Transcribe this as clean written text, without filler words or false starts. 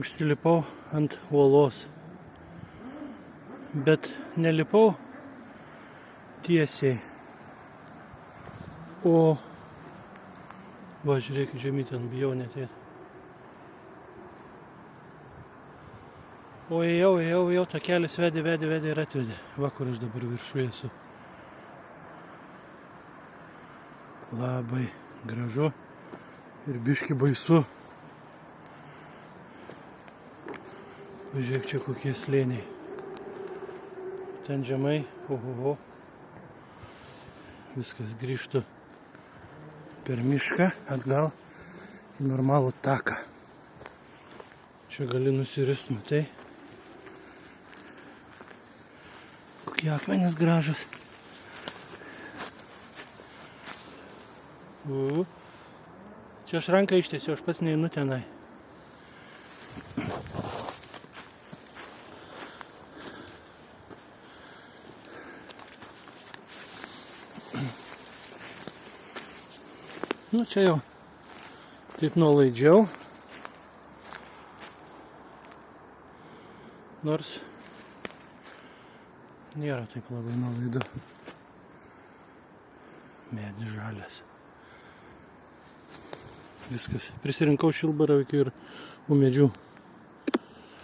Užsilipau ant uolos, bet nelipau tiesiai, o va, žiūrėk, žemyn ten bijau netėti. O ėjau, takelis vedė ir atvedė. Va, kur aš dabar viršuje esu. Labai gražu ir biški baisu. Pažiūrėk, čia kokie slėniai. Ten žemai, ohoho. Viskas grįžtų per mišką atgal į normalų taką. Čia gali nusirist, matai. Kokie akmenys gražus. Čia aš ranką ištiesiu, aš pats neinu tenai. Nu, čia jau taip nuolaidžiau. Nors nėra taip labai nuolaidu. Medis žalias. Viskas. Prisirinkau šilbaravykių ir ūmėdžių.